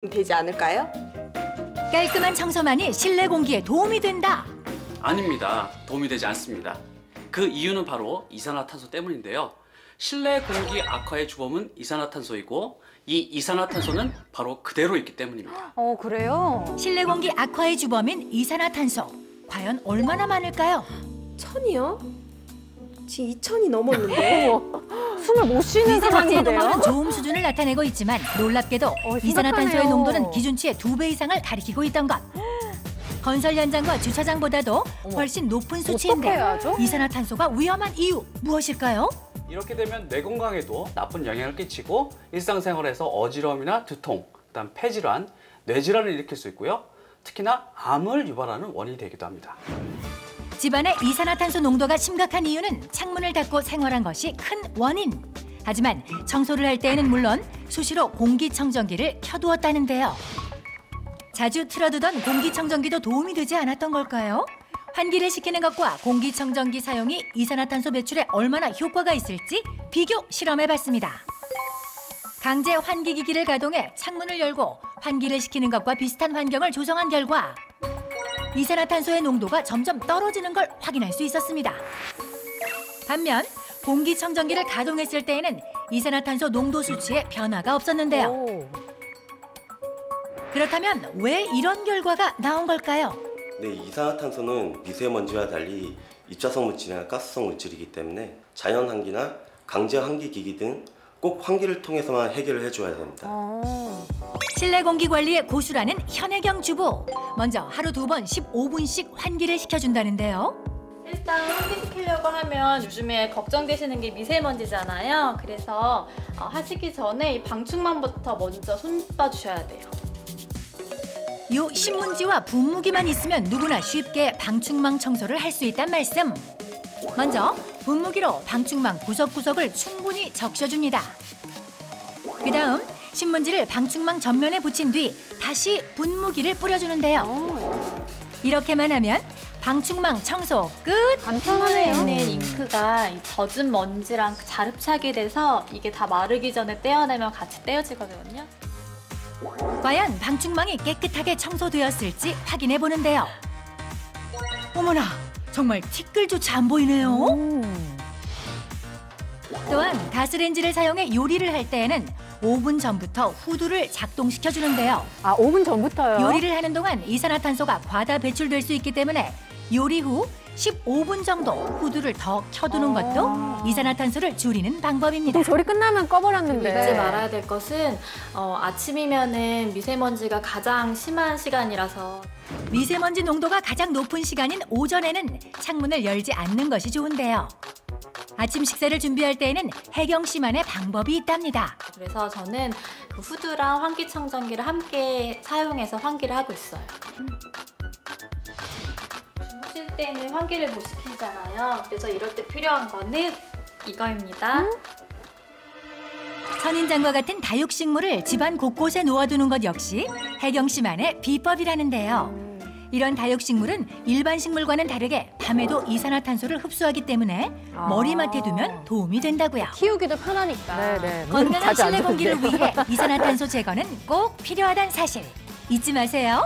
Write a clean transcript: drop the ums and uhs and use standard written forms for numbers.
되지 않을까요? 깔끔한 청소만이 실내 공기에 도움이 된다. 아닙니다. 도움이 되지 않습니다. 그 이유는 바로 이산화탄소 때문인데요. 실내 공기 악화의 주범은 이산화탄소이고 이 이산화탄소는 바로 그대로 있기 때문입니다. 그래요? 실내 공기 악화의 주범인 이산화탄소. 과연 얼마나 많을까요? 1000이요? 지금 2000이 넘었는데. 숨을 못 쉬는 미세먼지의 상황인데요? 농도는 좋은 수준을 나타내고 있지만 놀랍게도 이산화탄소의 심각하네요. 농도는 기준치의 2배 이상을 가리키고 있던 것. 건설 현장과 주차장보다도 훨씬 높은 어떻게 수치인데 해야죠? 이산화탄소가 위험한 이유 무엇일까요? 이렇게 되면 뇌 건강에도 나쁜 영향을 끼치고 일상생활에서 어지러움이나 두통, 그다음 폐질환, 뇌질환을 일으킬 수 있고요. 특히나 암을 유발하는 원인이 되기도 합니다. 집안의 이산화탄소 농도가 심각한 이유는 창문을 닫고 생활한 것이 큰 원인. 하지만 청소를 할 때에는 물론 수시로 공기청정기를 켜두었다는데요. 자주 틀어두던 공기청정기도 도움이 되지 않았던 걸까요? 환기를 시키는 것과 공기청정기 사용이 이산화탄소 배출에 얼마나 효과가 있을지 비교 실험해봤습니다. 강제 환기기기를 가동해 창문을 열고 환기를 시키는 것과 비슷한 환경을 조성한 결과 이산화탄소의 농도가 점점 떨어지는 걸 확인할 수 있었습니다. 반면 공기청정기를 가동했을 때에는 이산화탄소 농도 수치에 변화가 없었는데요. 그렇다면 왜 이런 결과가 나온 걸까요? 네, 이산화탄소는 미세먼지와 달리 입자성 물질이나 가스성 물질이기 때문에 자연 환기나 강제 환기 기기 등 꼭 환기를 통해서만 해결을 해줘야 됩니다. 실내 공기 관리의 고수라는 현혜경 주부. 먼저 하루 2번 15분씩 환기를 시켜준다는데요. 일단 환기시키려고 하면 요즘에 걱정되시는 게 미세먼지잖아요. 그래서 하시기 전에 이 방충망부터 먼저 손봐주셔야 돼요. 요 신문지와 분무기만 있으면 누구나 쉽게 방충망 청소를 할 수 있단 말씀. 먼저 분무기로 방충망 구석구석을 충분히 적셔줍니다. 그 다음 신문지를 방충망 전면에 붙인 뒤 다시 분무기를 뿌려주는데요. 이렇게만 하면 방충망 청소 끝! 방충망에 있는 잉크가 이 젖은 먼지랑 잘 흡착이 돼서 이게 다 마르기 전에 떼어내면 같이 떼어지거든요. 과연 방충망이 깨끗하게 청소되었을지 확인해 보는데요. 어머나, 정말 티끌조차 안 보이네요. 또한 가스레인지를 사용해 요리를 할 때에는 5분 전부터 후드를 작동시켜 주는데요. 5분 전부터요? 요리를 하는 동안 이산화탄소가 과다 배출될 수 있기 때문에 요리 후 15분 정도 후드를 더 켜두는 것도 이산화탄소를 줄이는 방법입니다. 보통 조리 끝나면 꺼버렸는데. 잊지 말아야 될 것은 아침이면은 미세먼지가 가장 심한 시간이라서 미세먼지 농도가 가장 높은 시간인 오전에는 창문을 열지 않는 것이 좋은데요. 아침 식사를 준비할 때에는 혜경 씨만의 방법이 있답니다. 그래서 저는 그 후드랑 환기청정기를 함께 사용해서 환기를 하고 있어요. 주무실 때는 환기를 못 시키잖아요. 그래서 이럴 때 필요한 거는 이거입니다. 선인장과 같은 다육식물을 집안 곳곳에 놓아두는 것 역시 혜경 씨만의 비법이라는데요. 이런 다육식물은 일반 식물과는 다르게 밤에도 이산화탄소를 흡수하기 때문에 머리맡에 두면 도움이 된다고요. 키우기도 편하니까. 네네. 건강한 실내 공기를 위해 이산화탄소 제거는 꼭 필요하다는 사실 잊지 마세요.